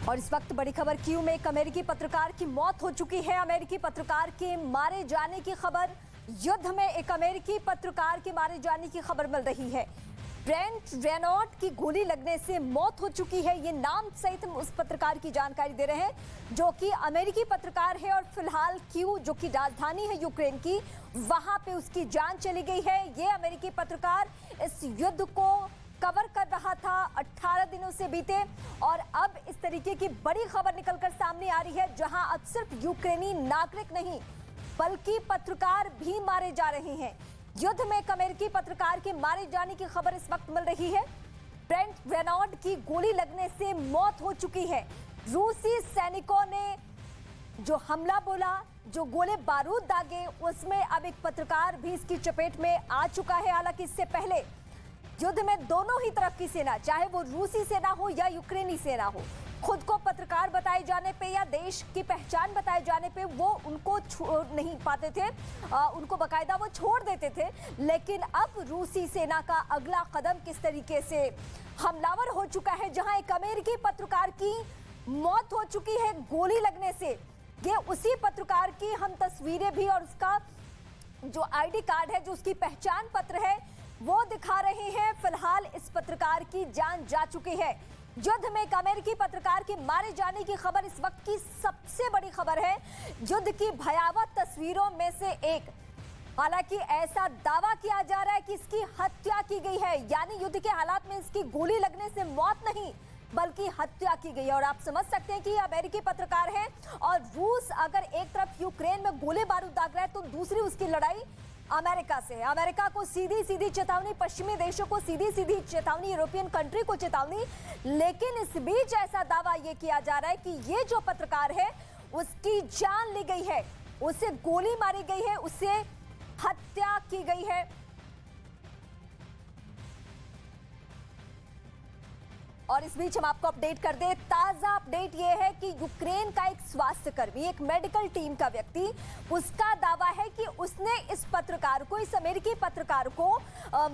और इस वक्त बड़ी खबर कीव में एक अमेरिकी पत्रकार की मौत हो चुकी है। अमेरिकी पत्रकार के मारे जाने की खबर, युद्ध में एक अमेरिकी पत्रकार के मारे जाने की खबर मिल रही है। ब्रेंट रेनॉल्ट की गोली लगने से मौत हो चुकी है, ये नाम सहित हम उस पत्रकार की जानकारी दे रहे हैं जो कि अमेरिकी पत्रकार है और फिलहाल कीव जो कि राजधानी है यूक्रेन की, वहां पे उसकी जान चली गई है। ये अमेरिकी पत्रकार इस युद्ध को कवर कर रहा था, 18 दिनों से बीते और अब इस तरीके की बड़ी खबर निकलकर सामने आ रही है जहां अब सिर्फ यूक्रेनी नागरिक नहीं बल्कि पत्रकार भी मारे जा रहे हैं। युद्ध में एक अमेरिकी पत्रकार के मारे जाने की खबर इस वक्त मिल रही है। ब्रेंट रेनॉल्ट की गोली लगने से मौत हो चुकी है। रूसी सैनिकों ने जो हमला बोला, जो गोले बारूद दागे, उसमें अब एक पत्रकार भी इसकी चपेट में आ चुका है। हालांकि इससे पहले युद्ध में दोनों ही तरफ की सेना, चाहे वो रूसी सेना हो या यूक्रेनी सेना हो, खुद को पत्रकार बताए जाने पे या देश की पहचान बताए जाने पे वो उनको छोड़ नहीं पाते थे, उनको बाकायदा वो छोड़ देते थे। लेकिन अब रूसी सेना का अगला कदम किस तरीके से हमलावर हो चुका है, जहां एक अमेरिकी पत्रकार की मौत हो चुकी है गोली लगने से। ये उसी पत्रकार की हम तस्वीरें भी और उसका जो आईडी कार्ड है, जो उसकी पहचान पत्र है, वो दिखा रहे हैं। फिलहाल इस पत्रकार की जान जा चुकी है। युद्ध में एक अमेरिकी पत्रकार के मारे जाने की खबर इस वक्त की सबसे बड़ी खबर है, युद्ध की भयावह तस्वीरों में से एक। हालांकि ऐसा दावा किया जा रहा है कि इसकी हत्या की गई है, यानी युद्ध के हालात में इसकी गोली लगने से मौत नहीं बल्कि हत्या की गई है। और आप समझ सकते हैं कि अमेरिकी पत्रकार है और रूस अगर एक तरफ यूक्रेन में गोले बारूद दाग रहा है तो दूसरी उसकी लड़ाई अमेरिका से है। अमेरिका को सीधी सीधी चेतावनी, पश्चिमी देशों को सीधी सीधी चेतावनी, यूरोपियन कंट्री को चेतावनी। लेकिन इस बीच ऐसा दावा यह किया जा रहा है कि ये जो पत्रकार है उसकी जान ली गई है, उसे गोली मारी गई है, उसे हत्या की गई है। और इस बीच हम आपको अपडेट कर दें, ताजा अपडेट यह है कि यूक्रेन का एक स्वास्थ्य कर्मी, एक मेडिकल टीम का व्यक्ति, उसका दावा है कि उसने इस पत्रकार को, इस अमेरिकी पत्रकार को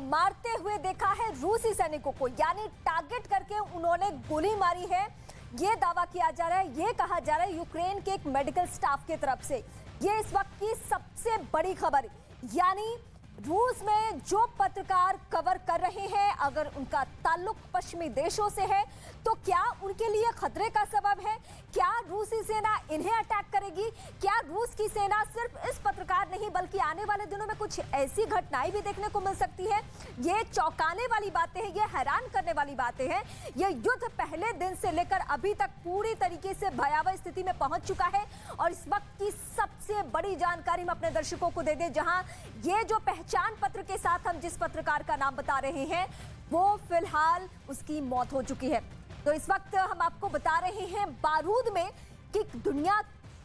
मारते हुए देखा है रूसी सैनिकों को, यानी टारगेट करके उन्होंने गोली मारी है। यह दावा किया जा रहा है, यह कहा जा रहा है यूक्रेन के एक मेडिकल स्टाफ की तरफ से। यह इस वक्त की सबसे बड़ी खबर, यानी रूस में जो पत्रकार कवर कर रहे हैं, अगर उनका ताल्लुक पश्चिमी देशों से है तो क्या उनके लिए खतरे का सबब है? क्या रूसी सेना इन्हें अटैक करेगी? क्या रूस की सेना सिर्फ इस पत्रकार नहीं बल्कि आने वाले दिनों में कुछ ऐसी घटनाएं भी देखने को मिल सकती है? ये चौंकाने वाली बातें हैं, ये हैरान करने वाली बातें हैं। ये युद्ध पहले दिन से लेकर अभी तक पूरी तरीके से भयावह स्थिति में पहुंच चुका है। और इस वक्त की सबसे बड़ी जानकारी हम अपने दर्शकों को दे दें, जहां ये जो पहचान पत्र के साथ हम जिस पत्रकार का नाम बता रहे हैं वो फिलहाल उसकी मौत हो चुकी है। तो इस वक्त हम आपको बता रहे हैं बारूद में कि दुनिया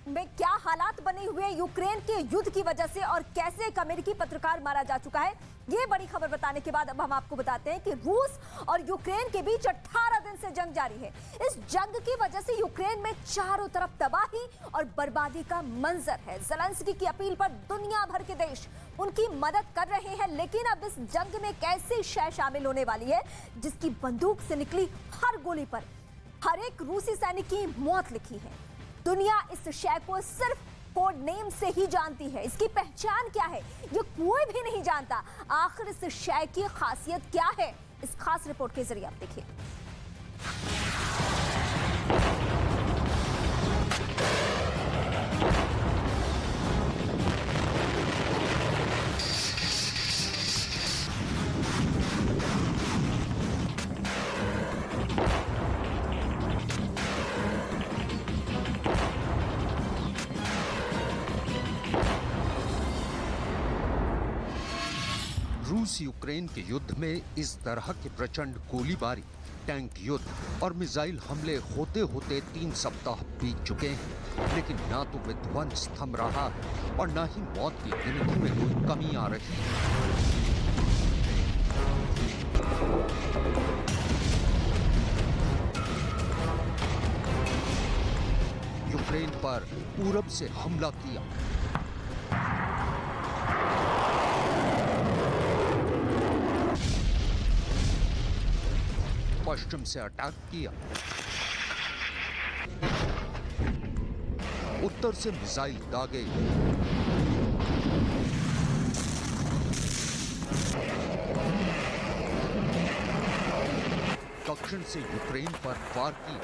में क्या हालात बने हुए यूक्रेन के युद्ध की वजह से और कैसे एक अमेरिकी पत्रकार मारा जा चुका है। ये बड़ी खबर बताने के बाद अब हम आपको बताते हैं कि रूस और यूक्रेन के बीच 18 दिन से जंग जारी है। इस जंग की वजह से यूक्रेन में चारों तरफ तबाही और बर्बादी का मंजर है। ज़ेलेंस्की की अपील पर दुनिया भर के देश उनकी मदद कर रहे हैं, लेकिन अब इस जंग में कैसी शय शामिल होने वाली है जिसकी बंदूक से निकली हर गोली पर हर एक रूसी सैनिक की मौत लिखी है। दुनिया इस शय को सिर्फ कोड नेम से ही जानती है, इसकी पहचान क्या है ये कोई भी नहीं जानता। आखिर इस शय की खासियत क्या है, इस खास रिपोर्ट के जरिए आप देखिए। रूस यूक्रेन के युद्ध में इस तरह की प्रचंड गोलीबारी, टैंक युद्ध और मिसाइल हमले होते होते 3 सप्ताह बीत चुके हैं, लेकिन ना तो विध्वंस थम रहा है और ना ही मौत की गिनती में कोई कमी आ रही है। यूक्रेन पर पूरब से हमला किया, पश्चिम से अटैक किया, उत्तर से मिसाइल दागे। दक्षिण से यूक्रेन पर वार की।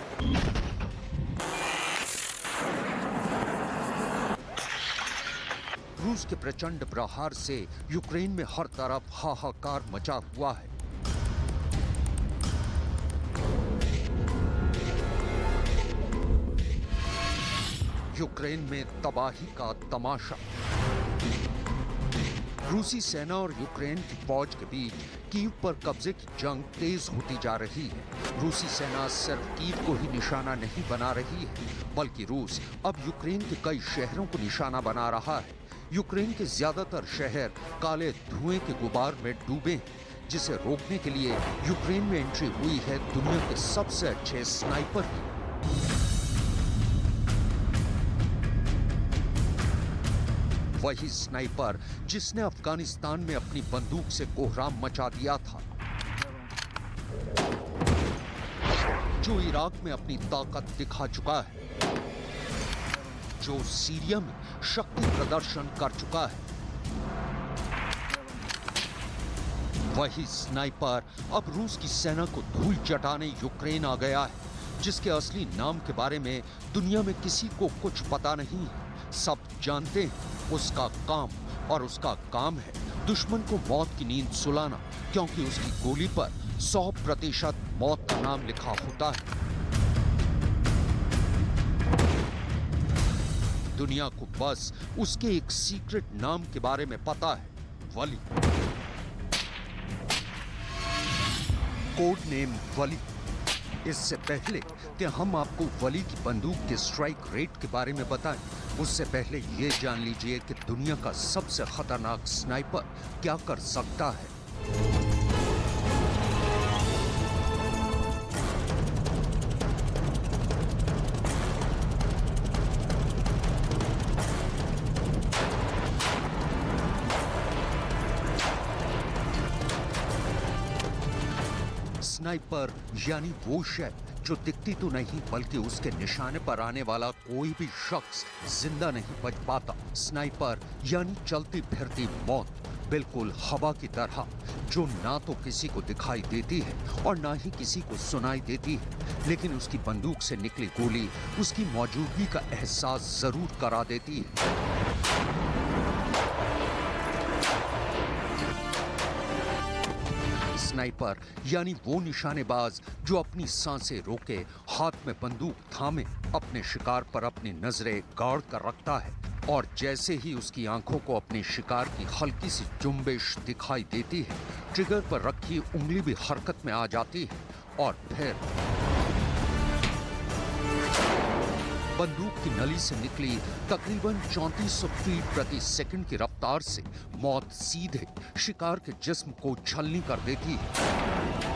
रूस के प्रचंड प्रहार से यूक्रेन में हर तरफ हाहाकार मचा हुआ है। यूक्रेन में तबाही का तमाशा। रूसी सेना और यूक्रेन की फौज के बीच कीव पर कब्जे की जंग तेज होती जा रही है। रूसी सेना सिर्फ कीव को ही निशाना नहीं बना रही है, बल्कि रूस अब यूक्रेन के कई शहरों को निशाना बना रहा है। यूक्रेन के ज्यादातर शहर काले धुएं के गुबार में डूबे हैं, जिसे रोकने के लिए यूक्रेन में एंट्री हुई है दुनिया के सबसे अच्छे स्नाइपर की। वही स्नाइपर जिसने अफगानिस्तान में अपनी बंदूक से कोहराम मचा दिया था, जो इराक में अपनी ताकत दिखा चुका है, जो सीरिया में शक्ति प्रदर्शन कर चुका है। वही स्नाइपर अब रूस की सेना को धूल चटाने यूक्रेन आ गया है, जिसके असली नाम के बारे में दुनिया में किसी को कुछ पता नहीं है। सब जानते हैं उसका काम, और उसका काम है दुश्मन को मौत की नींद सुलाना, क्योंकि उसकी गोली पर 100% मौत का नाम लिखा होता है। दुनिया को बस उसके एक सीक्रेट नाम के बारे में पता है, वली। कोड नेम वली। इससे पहले कि हम आपको वली की बंदूक के स्ट्राइक रेट के बारे में बताएं, उससे पहले ये जान लीजिए कि दुनिया का सबसे खतरनाक स्नाइपर क्या कर सकता है। स्नाइपर यानी वो शय जो दिखती तो नहीं, बल्कि उसके निशाने पर आने वाला कोई भी शख्स जिंदा नहीं बच पाता। स्नाइपर यानी चलती फिरती मौत, बिल्कुल हवा की तरह, जो ना तो किसी को दिखाई देती है और ना ही किसी को सुनाई देती है, लेकिन उसकी बंदूक से निकली गोली उसकी मौजूदगी का एहसास जरूर करा देती है। स्नाइपर यानी वो निशानेबाज जो अपनी सांसें रोके, हाथ में बंदूक थामे, अपने शिकार पर अपनी नजरें गाड़ कर रखता है, और जैसे ही उसकी आंखों को अपने शिकार की हल्की सी जुम्बिश दिखाई देती है, ट्रिगर पर रखी उंगली भी हरकत में आ जाती है, और फिर बंदूक की नली से निकली तकरीबन 3400 फीट प्रति सेकंड की रफ्तार से मौत सीधे शिकार के जिस्म को छलनी कर देती है।